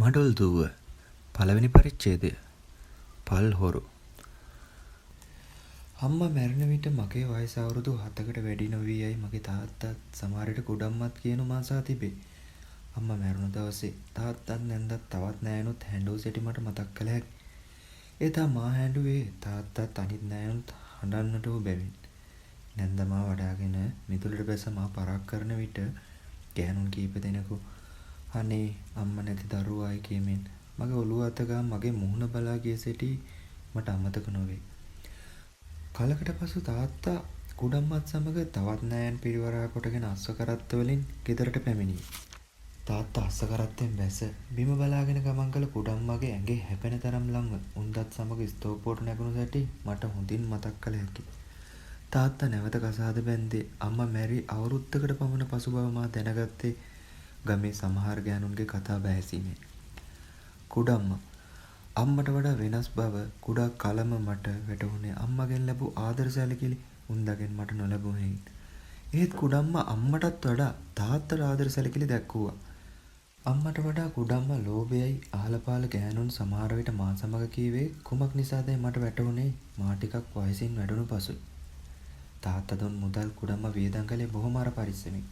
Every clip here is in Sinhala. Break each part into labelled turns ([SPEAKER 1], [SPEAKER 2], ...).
[SPEAKER 1] මඩොල් දුව පළවෙනි පරිච්ඡේදය පල් හොරු. අම්මා මැරෙන විට මගේ වයස අවුරුදු 7කට වැඩි නොවී යයි මගේ තාත්තත් සමහර විට කුඩම්මත් කියනු මා අසා තිබේ. අම්මා මැරුණ දවසේ තාත්තත් නැන්දත් තවත් නෑනුත් හැඬු සිටි මට මතක් කළ හැකියි. ඒ තා මා හැඬුවේ තාත්තත් අනිත් නෑනුත් හඬන්නට වූ බැවින්. නැන්ද මා වඩාගෙන මිදුලට බැස මා පරක් කරන විට ගෑනුන් කීප දෙනෙකු අනේ අම්මා නැති දරුවායි කියමින් මගේ ඔළුව අත ගා මගේ මුහුණ බලා ගිය සිටි මට අමතක නොවේ. කලකට පසු තාත්තා කුඩම්මත් සමග තවත් නෑයන් පිරිවරා කොටගෙන අස්ව කරත්ත වලින් ගෙදරට පැමිණියේ. තාත්තා අස්ව කරත්තෙන් බැස බිම බලාගෙන ගමන් කළ කුඩම්මගේ ඇඟේ හැපෙන තරම් ළඟ උන්දත් සමග ස්තෝපුවට නැගුණු සැටි මට හොඳින් මතක් කළ හැකියි. තාත්තා නැවත කසාද බැන්දේ අම්මා මැරි අවුරුද්දකට පමණ පසු බව මා දැනගත්තේ ගමේ සමහර ගෑනුන්ගේ කතා බැහැසීමෙන්. කුඩම්මා අම්මට වඩා වෙනස් බව කුඩා කලම මට වැටහුණේ අම්මගෙන් ලැබූ ආදර සැලකිලි උන්දගෙන් මට නොලැබුණ හේයින්. ඒත් කුඩම්මා අම්මටත් වඩා තාත්තට ආදර සැලකිලි දැක්වුවා. අම්මට වඩා කුඩම්මා ලෝභයයි අහලපාල ගෑනුන් සමහර විට මා සමග කීවේ කුමක් නිසාදයි මට වැටහුණේ මා ටිකක් වයසින් වැඩුණු පසුයි. තාත්තා දුන් මුදල් කුඩම්මා වියදම් කළේ බොහොම අර පරිස්සමින්.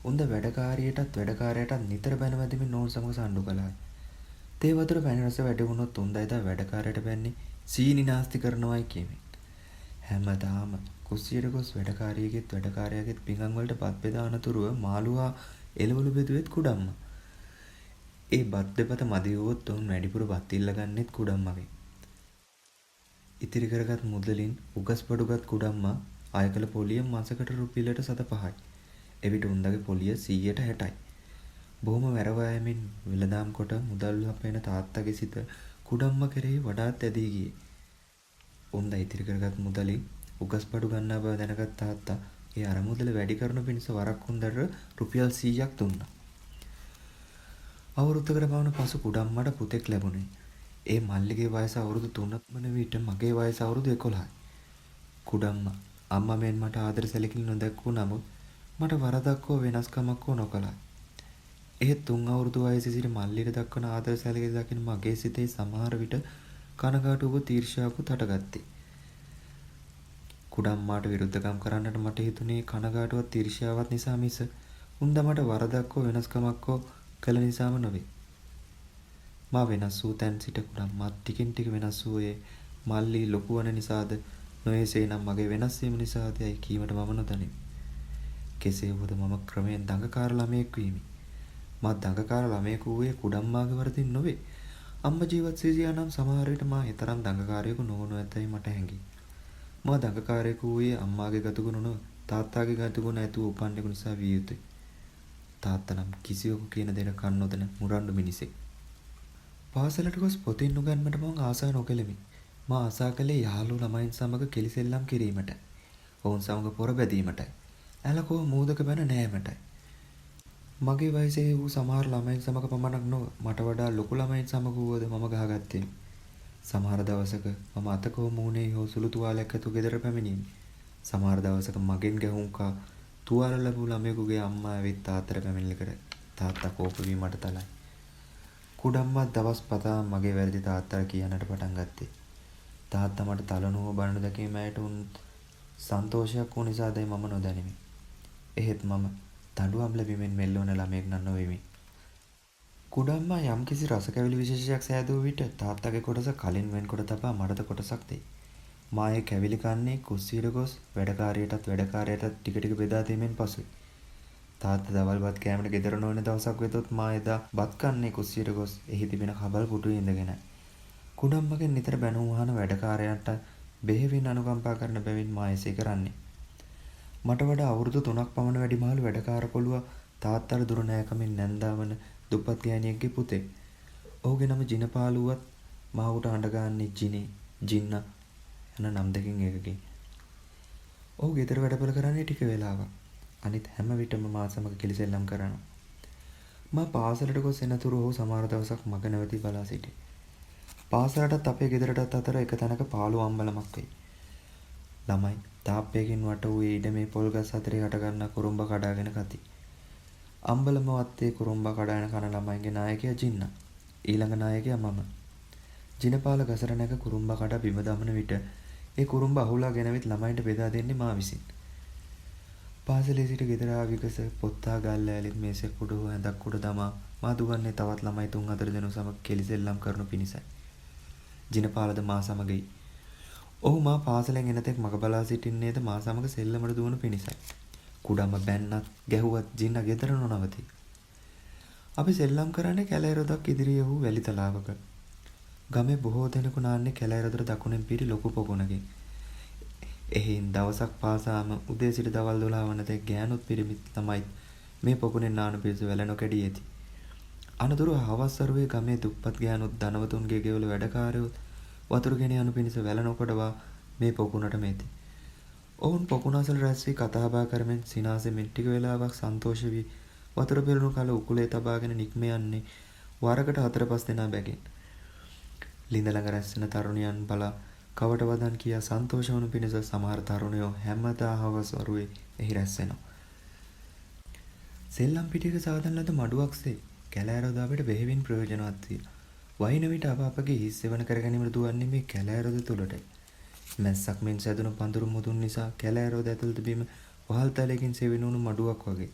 [SPEAKER 1] උන්ද වැඩකාරයටත් නිතර බැන වැදමින් නෝන් සමග සම්ඩු කළා. තේ වතුර පැණි රස වැඩි වුණොත් උන්ද එදා වැඩකාරයට බැන්නේ සීනි නාස්ති කරනවායි කියමින්. හැමදාම කුස්සියට ගොස් වැඩකාරයාගෙත් පිඟන් වලට බත් බෙදා අනතුරුව මාළුවා එළවලු බෙදුවෙත් කුඩම්මා. ඒ බත් දෙපත මදි වුවොත් උන් වැඩිපුර බත් ඉල්ලගන්නෙත් කුඩම්මගෙන්. ඉතිරි කරගත් මුදලින් උගස් බඩුගත් කුඩම්මා ආය කළ පොලිය මාසකට රුපියලට 7.5යි. එවිට උන්දගේ පොලිය 160යි. බොහොම වැරවෑමෙන් වෙළඳාම් කොට මුදල් හපයන තාත්තගේ සිත කුඩම්ම කෙරෙහි වඩාත් ඇදී ගියේ. උන්ද ඉතිරි කරගත් මුදලින් උගස් බඩු ගන්නා බව දැනගත් තාත්තා ඒ අරමුදල වැඩි කරනු පිණිස වරක් උන්දට රුපියල් 100ක් දුන්නා. අවුරුද්දකට පමණ පසු කුඩම්මට පුතෙක් ලැබුණේ. ඒ මල්ලිගේ වයස අවුරුදු 3ක් වන විට මගේ වයස අවුරුදු 11යි. කුඩම්මා අම්මා මෙන් මට ආදර සැලකිලි නොදැක්වූ නමුත් මට වරදක් හෝ වෙනස්කමක් හෝ නොකළා. එහෙත් 3 අවුරුදු වයසේ සිට මල්ලියට දක්වන ආදර සැලකිලි දකින මගේ සිතේ සමහර විට කනගාටුව තීර්ෂාවකුත් හටගත්තේ. කුඩම්මාට විරුද්ධකම් කරන්නට මට හිතුනේ කනගාටුවත් තීර්ෂාවත් නිසා මිස උන්ද මට වරදක් හෝ වෙනස්කමක් හෝ කළ නිසාම නොවේ. මා වෙනස් වූ තැන් සිට කුඩම්මාත් ටිකින් ටික වෙනස් වූයේ මල්ලි ලොකු වන නිසාද නොයසේනම් මගේ වෙනස් වීම නිසාද යයි කීමට මම නොදනිමි. කෙසේ වුවද මම ක්‍රමයෙන් දඟකාර ළමයෙක් වීමි. මා දඟකාර ළමයෙකු වූයේ කුඩම්මාගේ වරදින් නොවේ. අම්මා ජීවත් සිටියා නම් සමහර විට මා ඊතරම් දඟකාරයෙකු නොවනු ඇතැයි මට හැඟේ. මා දඟකාරයෙකු වූයේ අම්මාගේ ගතිගුණ නොව තාත්තාගේ ගතිගුණ ඇතුව උපන්නෙකු නිසා විය යුතුය. තාත්තා නම් කිසිවෙකු කියන දෙන කන් නොදෙන මුරණ්ඩු මිනිසෙක්. පාසලට ගොස් පොතින් උගන්වන්නට මම ආසා නොකෙලෙමි. මා ආසා කළේ යාළු ළමයින් සමග කෙලිසෙල්ලම් කිරීමට. ඔවුන් සමග පොර බැදීමටයි. ඇලකෝ මූදක බැන නෑමටයි. මගේ වයසේ වූ සමහර ළමයින් සමග පමණක් නොව මට වඩා ලොකු ළමයින් සමග වුවද මම ගහගත්තේ. සමහර දවසක මම අතකෝ මූණේ හෝ සුළු තුවාලයක් ඇතුව ගෙදර පැමිණීමි. සමහර දවසක මගෙන් ගැහුම්කා තුවාල ලැබූ ළමයෙකුගේ අම්මා ඇවිත් තාත්තට පැමිණිලි කර තාත්තා කෝප වී මට තලයි. කුඩම්මා දවස් පතා මගේ වැරදි තාත්තට කියන්නට පටන් ගත්තේ. තාත්තා මට තලනුව බණ්ඩ දැකීම ඇයට උන් සන්තෝෂයක් වූ නිසාදයි මම නොදැනිමි. එහෙත් මම දඬුවම් ලැබීමෙන් මෙල්ලවන ළමයෙක් නම් නොවෙමි. කුඩම්මා යම්කිසි රස කැවිලි විශේෂයක් සෑදූ විට තාත්තගේ කොටස කලින් වෙන්කොට තබා මටද කොටසක් දෙයි. මා ඒ කැවිලි කන්නේ කුස්සියට ගොස් වැඩකාරයටත් ටික ටික බෙදා දීමෙන් පසුයි. තාත්තා දවල් බත් කෑමට ගෙදර නොවන දවසක් වෙතොත් මා එදා බත් කන්නේ කුස්සියට ගොස් එහි තිබෙන කබල් පුටුවේ ඉඳගෙනයි. කුඩම්මගෙන් නිතර බැනුම් අහන වැඩකාරයන්ට බෙහෙවින් අනුකම්පා කරන බැවින් මා එසේ කරන්නේ. මට වඩා අවුරුදු 3ක් පමණ වැඩි මහලු වැඩකාර කොළුවා තාත්තට දුර නෑකමින් නැන්දාවන දුප්පත් ගෑණියෙක්ගේ පුතේ. ඔහුගේ නම ජිනපාලුවත් මා ඌට අඬගන්නේ ජින්නා යන නම් දෙකකින් එකකින්. ඔහු ගෙදර වැඩපොළ කරන්නේ ටික වෙලාවක්. අනිත් හැම විටම මා සමග කිලිසෙල්ලම් කරනවා. මා පාසලට ගොස් එනතුරු ඔහු සමහර දවසක් මග නැවතී බලා සිටී. පාසලටත් අපේ ගෙදරටත් අතර එක තැනක පාළු අම්බලමක් වෙයි. ළමයි තාප්පයකින් වට වූ ඉඩමේ පොල් ගස් අතරේ හටගන්නා කුරුම්බා කඩාගෙන කති. අම්බලම වත්තේ කුරුම්බා කඩාගෙන කන ළමයින්ගේ නායකයා ජින්නා. ඊළඟ නායකයා මම. ජිනපාල ගසට නැග කුරුම්බා කඩා බිම දමන විට ඒ කුරුම්බා අහුලා ගෙනවිත් ළමයින්ට බෙදා දෙන්නේ මා විසින්. පාසලේ සිට ගෙදර ආ විගස පොත්තා ගල් ඇලිත් මේසෙක් උඩ හෝ ඇඳක් උඩ දමා මා දුගන්නේ තවත් ළමයි 3-4 දෙනෙකු සමග කෙලිසෙල්ලම් කරනු පිණිසයි. ජිනපාලද මා සමගයි. ඔහු මා පාසලෙන් එනතෙක් මග බලා සිටින්නේද මා සමග සෙල්ලමට දුවනු පිණිසයි. කුඩම බැන්නත් ගැහුවත් ජින්නා ගෙදර නොනවති. අපි සෙල්ලම් කරන්නේ කැලෑ රොදක් ඉදිරියේ වූ වැලි තලාවක. ගමේ බොහෝ දෙනෙකු නාන්නේ කැලෑ රොදට දකුණෙන් පිරි ලොකු පොකුණකින්. එහින් දවසක් පාසාම උදේ සිට දවල් 12 වනතෙක් ගෑනුත් පිරිමිත් ළමයි මේ පොකුණෙන් නානු පිරිස වැල නොකැඩී ඇති. අනතුරු හවස් වරුවේ ගමේ දුප්පත් ගෑනුත් ධනවතුන්ගේ ගෙවල වැඩකාරයොත් වතුර ගෙන යනු පිණිස වැල නොකඩවා මේ පොකුණට මෙති. ඔවුන් පොකුණ අසල රැස් වී කතා බහ කරමින් සිනාසෙමින් ටික වේලාවක් සන්තෝෂ වී වතුර පෙරණු කල උකුලේ තබාගෙන නික්ම යන්නේ වරකට 4-5 දෙනා බැගින්. ලිඳ ළඟ රැස් වෙන තරුණියන් බලා කවට වදන් කියා සන්තෝෂ වනු පිණිස සමහර තරුණයෝ හැමදා හවස් වරුවේ එහි රැස් වෙනවා. සෙල්ලම් පිටියක සාදන ලද මඩුවක්සේ කැලෑ රොද අපිට බෙහෙවින් ප්‍රයෝජනවත් විය. වයින් විට අපගේ හිස් සෙවන කර ගැනීමට දුවන්නේ මේ කැලෑ රොද තුලටයි. මැස්සක් මෙන් සැදුණු පඳුරු මුදුන් නිසා කැලෑ රොද ඇතුළත බිම වහල් තලයකින් සෙවිනුණු මඩුවක් වගේ.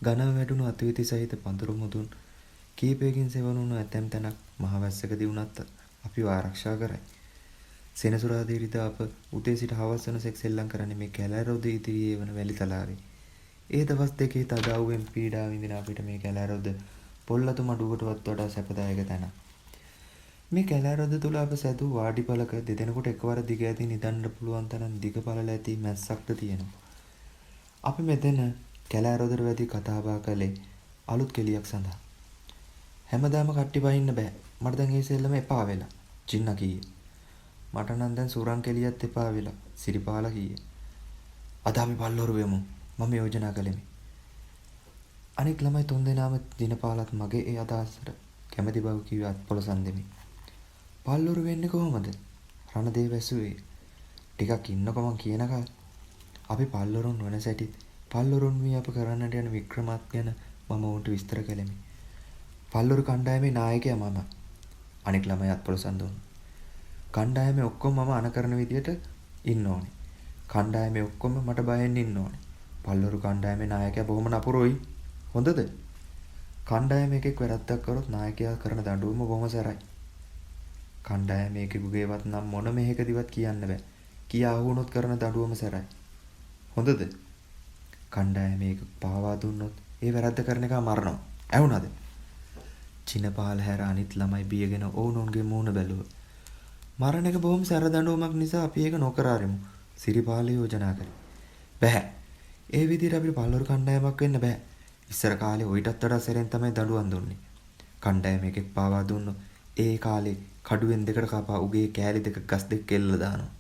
[SPEAKER 1] ඝන වැඩුණු අතුවිති සහිත පඳුරු මුදුන් කීපයකින් සෙවණුණු ඇතැම් තැනක් මහවැස්සකදී වුණත් අපිව ආරක්ෂා කරයි. සෙනසුරාදා ඉරිදා අප උදේ සිට හවස වෙනසෙක් සෙල්ලම් කරන්නේ මේ කැලෑ රොද ඉදිරියේ වන වැලි තලාවේ. ඒ දවස් දෙකේ තදවුවෙන් පීඩා විඳින අපිට මේ කැලෑ රොද පොල්ලතු මඩුවකටවත් වඩා සැපදායක තැනක්. මේ කැලෑ රොද තුල අප සැදූ වාඩිපලක දෙදෙනෙකුට එකවර දිග ඇදී නිදන්න පුළුවන් තරම් දිග පළල ඇති මැස්සක්ද තියෙනවා. අපි මෙතන කැලෑ රොදට වැඩි කතා බහ කළේ අලුත් කෙලියක් සඳහා. හැමදාම කට්ටි බහින්න බෑ. මට දැන් ඒ සෙල්ලම එපා වෙලා. ජින්නා කීයේ. මට නම් දැන් සුරං කෙලියත් එපා වෙලා. සිරිපාලා කීයේ. අද අපි පල්ලොරු වෙමු. මම යෝජනා කළෙමි. අනික් ළමයි 3 දෙනාම දිනපාලත් මගේ ඒ අදහසට කැමැති බව කිව්වත් පොළසන් දෙමි. පල්ලොරු වෙන්නේ කොහොමද? රණදේව ඇසුවේ. ටිකක් ඉන්නකො මං කියනකල් අපි පල්ලොරුන් වෙන සැටිත් පල්ලොරුන් වී අප කරන්නට යන වික්‍රමත් ගැන මම උන්ට විස්තර කළෙමි. පල්ලොරු කණ්ඩායමේ නායකයා මම. අනික් ළමයාත් පොළසන් දුන්නා. කණ්ඩායමේ ඔක්කොම මම අනකරන විදියට ඉන්න ඕනේ. කණ්ඩායමේ ඔක්කොම මට බයෙන් ඉන්න ඕනේ. පල්ලොරු කණ්ඩායමේ නායකයා බොහොම නපුරුයි. හොඳද? කණ්ඩායම එකෙක් වැරද්දක් කරොත් නායකයා කරන දඬුවම බොහොම සැරයි. කණ්ඩායම එකෙකුගේවත් නම් මොන මෙහෙකදිවත් කියන්න බෑ. කියා වුණොත් කරන දඬුවම සැරයි. හොඳද? කණ්ඩායම එක පාවා දුන්නොත් ඒ වැරද්ද කරන එක මරනවා. ඇහුණාද? චිනපාල හැර අනිත් ළමයි බියගෙන ඔවුන්ගේ මූණ බැලුවා. මරණ එක බොහොම සැර දඬුවමක් නිසා අපි ඒක නොකර ආරෙමු. සිරිපාල යෝජනා කළේ. බෑ. ඒ විදිහට අපිට පල්ලොරු කණ්ඩායමක් වෙන්න බෑ. ඉස්සර කාලේ ඔයිටත් වඩා සැරෙන් තමයි දඬුවම් දුන්නේ. කණ්ඩායම එකෙක් පාවා දුන්නොත් ඒ කාලේ කඩුවෙන් දෙකට කපා උගේ කෑලි දෙක ගස් දෙක කෙල්ල දානවා.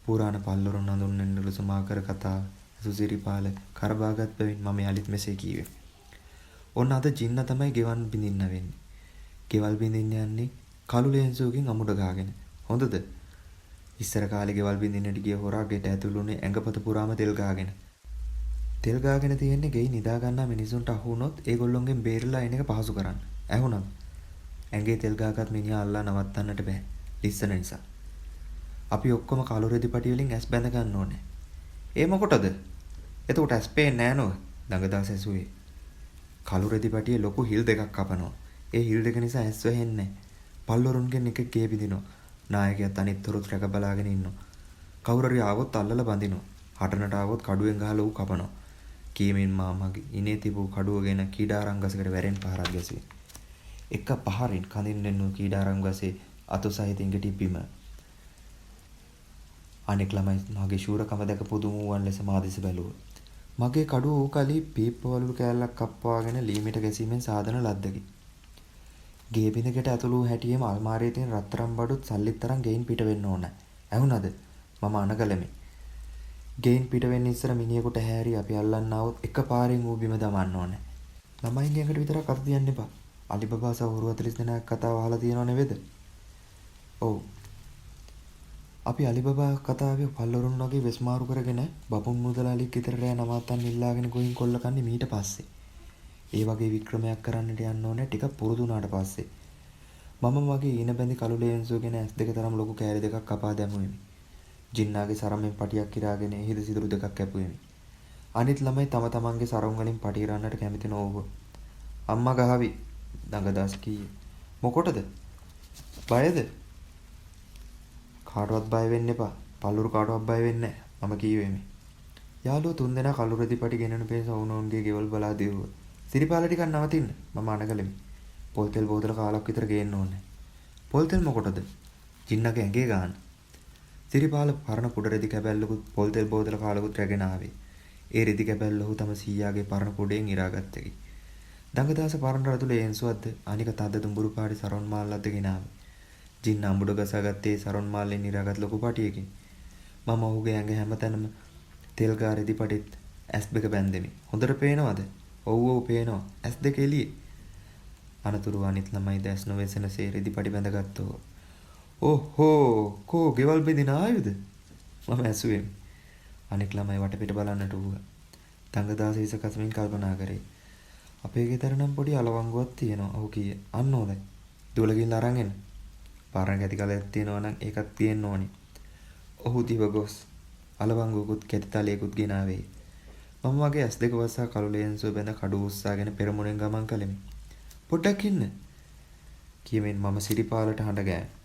[SPEAKER 1] පුරාණ පල්ලොරු නඳුන්නෙන්නලු සමාකර කතා සුසිරිපාල කරබාගත් බැවින් මම යලිත් මෙසේ කීවේ. ඔන්න අද ජින්න තමයි ගෙවන් බින්දින්න වෙන්නේ. ගෙවල් බින්දින්න යන්නේ කළු ලේන්සුවකින් අමුඩ ගාගෙන. හොඳද? ඉස්සර කාලේ ගෙවල් බින්දින්නට ගිය හොරා ගෙට ඇතුළුනේ ඇඟපත පුරාම තෙල් ගාගෙන. තෙල් ගාගෙන තියෙන්නේ ගෙයි නිදා ගන්නා මිනිසුන්ට අහු වුණොත් ඒගොල්ලොන්ගෙන් බේරලා එන එක පහසු කරන්න. ඇහුණාද? ඇඟේ තෙල් ගාගත් මිනිහා අල්ලා නවත්තන්නට බෑ. ලිස්සන නිසා. අපි ඔක්කොම කළු රෙදි පටි වලින් ඇස් බැඳ ගන්න ඕනේ. ඒ මොකටද? එතකොට ඇස් පේන්නේ නෑ නෝ. දඟදාස ඇසුවේ. කළු රෙදි පටියේ ලොකු හිල් දෙකක් කපනවා. ඒ හිල් දෙක නිසා ඇස් වැහෙන්නේ. පල්ලොරුන්ගෙන් එකෙක් ගේ බිඳිනවා. නායකයාත් අනිත් තොරතුරු රැක බලාගෙන ඉන්නවා. කවුරු හරි ආවොත් අල්ලලා බඳිනවා. හටනට ආවොත් කඩුවෙන් ගහලා ඌ කපනවා. කීමින් මාමගේ ඉනේ තිබූ කඩුවගෙන කීඩාරම් ගසකට වැරෙන් පහරක් ගැසුවේ. එක පහරින් කඳින් දෙන්නු කීඩාරම් ගසේ අතු සහිතින් ගෙටි බිම. අනෙක් ළමයි මගේ ශූරකම දැක පුදුම වූවන් ලෙස මා දෙස බැලුවා. මගේ කඩුව ඌ කලී පීප්ප වලලු කෑල්ලක් කප්පවාගෙන ලීමිට ගැසීමෙන් සාදන ලද්දකි. ගේ බිඳකට ඇතුළු වූ හැටියේම අල්මාරියේ තියෙන රත්තරන් බඩුත් සල්ලිත් තරම් ගෙයින් පිට වෙන්න ඕන. ඇහුණද? මම අනගලමි. ගෙයින් පිට වෙන්න ඉස්සර මිනිහෙකුට හැරි අපි අල්ලන්න આવොත් එකපාරෙන් ඌ බිම දමන්න ඕනේ. ළමයින්ගේ ඇඟට විතරක් අත තියන්න එපා. අලිබබා සහෝරු 40 දෙනෙක් කතාව අහලා තියෙනව නෙවෙද? ඔව්. අපි අලිබබා කතාවේ පල්ලොරුන් වගේ වෙස්මාරු කරගෙන බපුන් මුදලාලික් ගෙදර රෑ නවාතන් ඉල්ලාගෙන ගොහින් කොල්ල කන්නේ මීට පස්සේ. ඒ වගේ වික්‍රමයක් කරන්නට යන්න ඕනේ ටිකක් පුරුදු වුණාට පස්සේ. මම මගේ ඊන බැඳි කළු ලේන්සුවගෙන ඇස් දෙක තරම් ලොකු කෑලි දෙකක් කපා දැමුවෙමි. ජින්නාගේ සරමෙන් පටියක් කිරාගෙන හිද සිදුරු දෙකක් කැපුවෙමි. අනිත් ළමයි තම තමන්ගේ සරම් වලින් පටි රන්නට කැමති නොවුව. අම්මා ගහවි දඟදාස් කීයේ. මොකටද? බයද? කාටවත් බය වෙන්න එපා. පල්ලුරු කාටවත් බය වෙන්නේ නැහැ. මම කීවෙමි. යාළුවෝ තුන්දෙනා කළු රෙදි පටි ගෙනන පේස වුණෝන්ගේ ගෙවල් බලා දිව්වා. සිරිපාල ටිකක් නවතින්න. මම අනගලෙමි. පොල් තෙල් බෝතල කාලක් විතර ගේන්න ඕනේ. පොල් තෙල් මොකටද? ජින්නගේ ඇඟේ ගන්න. සිරිපාල පරණ කුඩ රෙදි කැබැල්ලකුත් පොල් තෙල් බෝතල කාලකුත් රැගෙන ආවේ. ඒ රෙදි කැබැල්ල ඔහු තම සීයාගේ පරණ කුඩෙන් ඉරාගත්තකි. දඟදාස පරණ රතුලේ එන්සුවද්ද අනික තද්ද දුඹුරු පාටි සරොන් මාල්ලක්ද ගෙනාවේ. ජින්න අඹුඩ ගසාගත්තේ සරොන් මාල්ලෙන් ඉරාගත් ලොකු පටියකින්. මම ඔහුගේ ඇඟ හැමතැනම තෙල් ගා රෙදි පටිත් ඇස් දෙක බැන්දෙමි. හොඳට පේනවද? ඔව් ඔව් පේනවා. ඇස් දෙක එළියේ. අනතුරු අනිත් ළමයි දැස් නොවැසෙනසේ රෙදි පටි බැඳගත්තෝ. ඔහෝ කෝ ගෙවල් බෙදින ආයුද? මම ඇසුවෙමි. අනෙක් ළමයි වටපිට බලන්නට වුණා. තංගදාස හිස කසමින් කල්පනා කරේ. අපේ ගෙදර නම් පොඩි අලවංගුවක් තියෙනවා. ඔහු කීය. අන්න හොඳයි. දුවල ගිහින් අරන් එන්න. පාරණ කැටි කලයක් තියෙනවා නම් ඒකත් තියෙන්න ඕනි. ඔහු දිව ගොස් අලවංගුවකුත් කැටි තලයකුත් ගෙනාවේ. මම වගේ ඇස් දෙක වසා කළු ලේන්සුව බැඳ කඩුව උස්සාගෙන පෙරමුණෙන් ගමන් කළෙමි. පොඩ්ඩක් ඉන්න. කියමින් මම සිරිපාලට හඬ ගෑවා.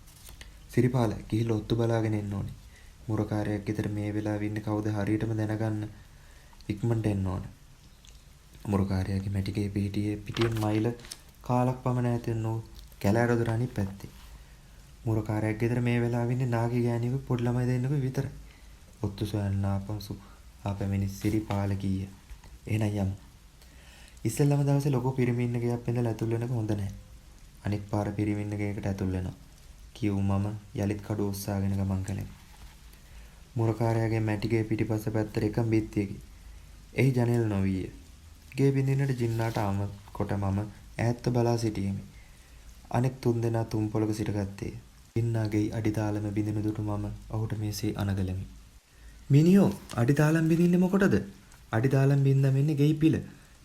[SPEAKER 1] සිරිපාල ගිහිල්ලා ඔත්තු බලාගෙන එන්න ඕනි. මුරකාරයෙක් ගෙදර මේ වෙලාවෙ ඉන්නේ කවුද හරියටම දැනගන්න ඉක්මනට එන්න ඕන. මුරකාරයාගේ මැටිගේ පිටියේ පිටින් මයිල කාලක් පමණ ඈතින් වූ කැලෑරොදර අනිත් පැත්තේ. මුරකාරයෙක් ගෙදර මේ වෙලාවෙ ඉන්නේ නාගි ගෑණියෙකු පොඩි ළමයි දෙන්නෙකු විතරයි. ඔත්තු සොයන්න ආපසු ආපෙමිනි සිරිපාල කීය. එහෙනම් යමු. ඉස්සෙල්ලාම දවසේ ලොකු පිරිමි ඉන්න ගෙයක් බඳලා ඇතුල් වෙනක හොඳ නැහැ. අනිත් පාර පිරිමි ඉන්න ගෙයකට ඇතුල් වෙනවා. කියු මම යලිත් කඩුව උස්සාගෙන ගමන් කළෙමි. මුරකාරයාගේ මැටිගේ පිටිපස්ස පැත්තට එකම බිත්තියකි. එහි ජනෙල් නොවිය. ගේ බින්දිනට ජින්නාට ආම කොට මම ඈත්ව බලා සිටියෙමි. අනෙක් තුන්දෙනා තුන් පොළක සිටගත්තේ. ජින්නාගේ අඩිතාලම බින්දින දුටු මම ඔහුට මේසේ අනගලමි. මිනියෝ අඩිතාලම් බින්දින්නේ මොකටද? අඩිතාලම් බින්දම ඉන්නේ ගෙයි පිළ.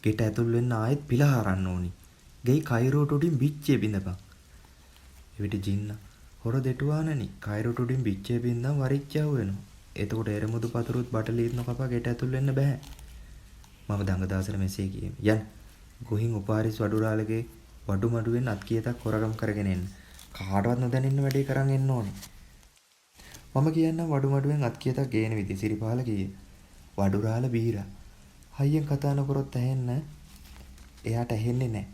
[SPEAKER 1] ගෙට ඇතුල් වෙන්න ආයෙත් පිළ හරන්න ඕනි. ගෙයි කයිරෝට උඩින් බිච්චේ බින්දපන්. එවිට ජින්නා හොර දෙටුවානනි කයිරෝට උඩින් බිච්චේ බින්දම් වරිච්චව වෙනවා. එතකොට එරමුදු පතුරුත් බටලීත්න කපා ගෙට ඇතුල් වෙන්න බෑ. මම දඟදාසට මෙසේ කියෙමි. යන් ගොහින් උපාරිස් වඩුරාලගේ වඩු මඩුවෙන් අත් කියතක් හොරගම් කරගෙන එන්න. කාටවත් නොදැනෙන්න වැඩේ කරන් එන්න ඕනේ. මම කියන්නම් වඩු මඩුවෙන් අත් කියතක් ගේන විදිය සිරිපාල කීයේ. වඩුරාල බීරා. හයියෙන් කතා නොකරොත් ඇහෙන්න. එයාට ඇහෙන්නේ නැහැ.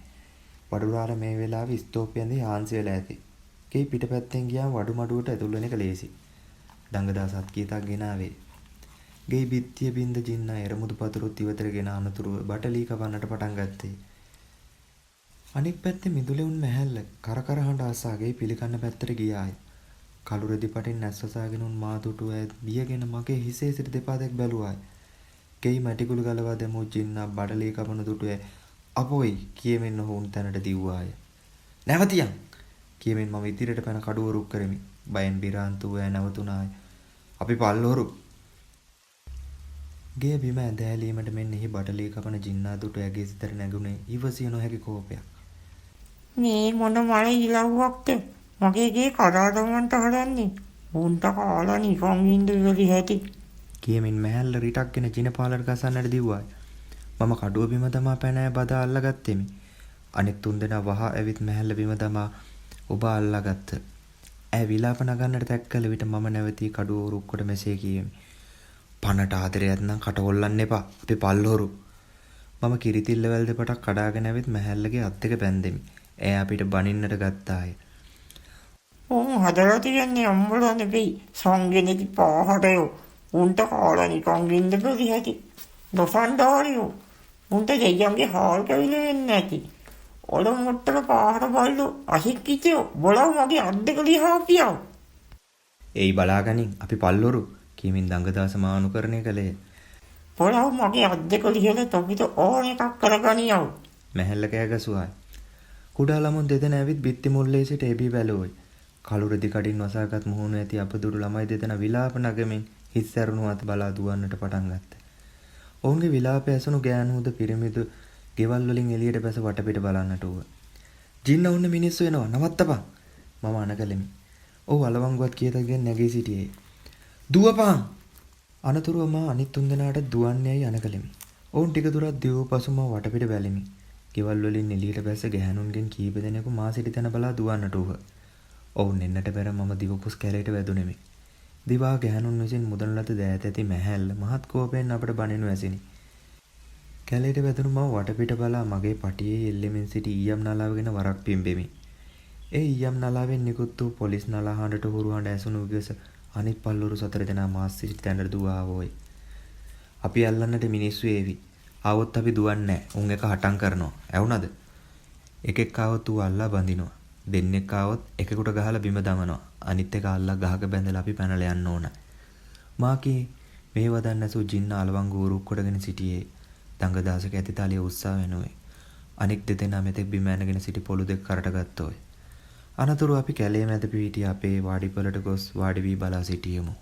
[SPEAKER 1] වඩුරාල මේ වෙලාවේ ස්තෝපියෙන්දී හාන්සි වෙලා ඇති. ගේ පිටපැත්තෙන් ගියාම වඩු මඩුවට ඇතුල් වෙන එක ලේසි. දඟදාස අත් කියතක් ගෙනාවේ. ගේ බිත්තිය බින්ද ජින්නා එරමුදු පතුරුත් ඉවතරගෙන අනතුරුව බටලී කවන්නට පටන් ගත්තේ. අනික් පැත්තේ මිදුලෙවුන් මැහැල්ල කරකර හඬ අසාගේ පිළිකන්න පැත්තට ගියාය. කළු රෙදි පටින් නැස්වසාගෙන උන් මා දුටු ඇත් බියගෙන මගේ හිසේ සිට දෙපා දැක් බැලුවාය. ගෙයි මැටිකුළු ගලවා දැමූ ජින්නා බඩලී කපන දුටු ඇ අපොයි කියමින් ඔහු උන් තැනට දිව්වාය. නැවතියන් කියමින් මම ඉදිරියට පැන කඩුව රුක් කරමි. බයෙන් බිරාන්තු ඇ නැවතුණාය. අපි පල්ලෝරු ගේ බිම ඇදෑලීමට මෙන්න එහි බටලී කපන ජින්නා දුටු ඇගේ සිතට නැගුණේ ඉවසිය නොහැකි කෝපයක්.
[SPEAKER 2] මේ මොන මල ඉලව්වක්ද? මගේ ගේ කඩා දමන්න හදන්නේ. උන්ට කාලා නිකන් ඉන්න ඉවරි හැටි.
[SPEAKER 1] කියමින් මැහැල්ල රිටක්ගෙන ජිනපාලට ගසන්නට දිව්වාය. මම කඩුව බිම දමා පැන බදා අල්ලගත්තෙමි. අනෙක් තුන්දෙනා වහ ඇවිත් මැහැල්ල බිම දමා ඔබ අල්ලාගත්ත. ඈ විලාප නගන්නට තැක්කල විට මම නැවතී කඩුව රුක්කොට මෙසේ කියෙමි. පනට ආදරයක් නම් කට හොල්ලන්න එපා. අපි පල්ලෝරු. මම කිරිතිල්ල වැල් දෙපටක් කඩාගෙන ඇවිත් මැහැල්ලගේ අත් දෙක බැන්දෙමි. ඈ අපිට බනින්නට ගත්තාය.
[SPEAKER 2] උන් හදලා තියන්නේ අම්බලා නෙවෙයි සංගෙනදි පාහටයෝ. උන්ට කාලා නිකන් ඉන්න බැරි හැටි. දොසන්ඩාරියෝ. උන්ට දෙයියන්ගේ හාල් කැවිල වෙන්නේ නැති. ඔලොමුට්ටල පාහට බල්ලෝ අහික්කිතයෝ බොලව මගේ අත් දෙක ලිහාපියව.
[SPEAKER 1] එයි බලාගනින් අපි පල්ලොරු කියමින් දඟදාස මානුකරණය කළේය.
[SPEAKER 2] බොලව මගේ අත් දෙක ලිහලා තොපිට ඕන එකක් කරගනියව.
[SPEAKER 1] මැහැල්ල කෑ ගසුවායි. කුඩා ළමුන් දෙදෙනා ඇවිත් බිත්ති මුල්ලේ සිට එබී බැලුවයි. කළු රෙදි කඩින් වසාගත් මුහුණු ඇති අපදුරු ළමයි දෙදෙනා විලාප නගමින් හිස් ඇරුණු අත බලා දුවන්නට පටන් ගත්තා. ඔවුන්ගේ විලාපය ඇසුණු ගෑනුහුද පිරිමිදු ගෙවල් වලින් එළියට බැස වටපිට බලන්නට වූවා. "ජින්න ඔන්න මිනිස්සු එනවා. නවත්තපන්." මම අනගලෙමි. ඔව් අලවංගුවත් කියතගෙන නැගී සිටියේ. "දුවපන්." අනතුරුව මා අනිත් තුන්දෙනාට දුවන්නේයි අනගලෙමි. ඔවුන් ටික දුරක් දිවූ පසු මම වටපිට බැලිමි. ගෙවල් වලින් එළියට බැස ගැහැණුන්ගෙන් කීප දෙනෙකු මා සිටි තැන බලා දුවන්නට වූහ. ඔවුන් එන්නට පෙර මම දිවපුස් කැලයට වැදුණෙමි. දිවා ගැහැණුන් විසින් මුදන ලද දෑත ඇති මැහැල්ල මහත් කෝපයෙන් අපට බනිනු ඇසිනි. කැලයට වැදුණු මම වටපිට බලා මගේ පටියේ එල්ලෙමින් සිටි ඊයම් නලාවගෙන වරක් පිම්බෙමි. ඒ ඊයම් නලාවෙන් නිකුත් වූ පොලිස් නලා හඬට හුරු හඬ ඇසුණු විගස අනිත් පල්ලොරු සතර දෙනා මාස් සිටි තැනට දුවා ආවෝයි. "අපි අල්ලන්නට මිනිස්සු ඒවි. ආවොත් අපි දුවන්නේ නැහැ. උන් එක හටම් කරනවා. ඇවුනද? එකෙක් ආවොත් ඌ අල්ලා බඳිනවා. දෙන්නෙක් ආවොත් එකෙකුට ගහලා බිම දමනවා. අනිත් එක අල්ලා ගහක බැඳලා අපි පැනලා යන්න ඕන." මාකී මේ වදන් ඇසූ ජින්න අලවංගු උරුක් කොටගෙන සිටියේ. දඟදාසක ඇති තලිය උස්සා වෙනුවේ. අනික් දෙදෙනා මෙතෙක් බිම ඇනගෙන සිටි පොළු දෙක කරට ගත්තෝය. අනතුරු අපි කැලේ මැද පිහිටි අපේ වාඩිපොළට ගොස් වාඩි වී බලා සිටියෙමු.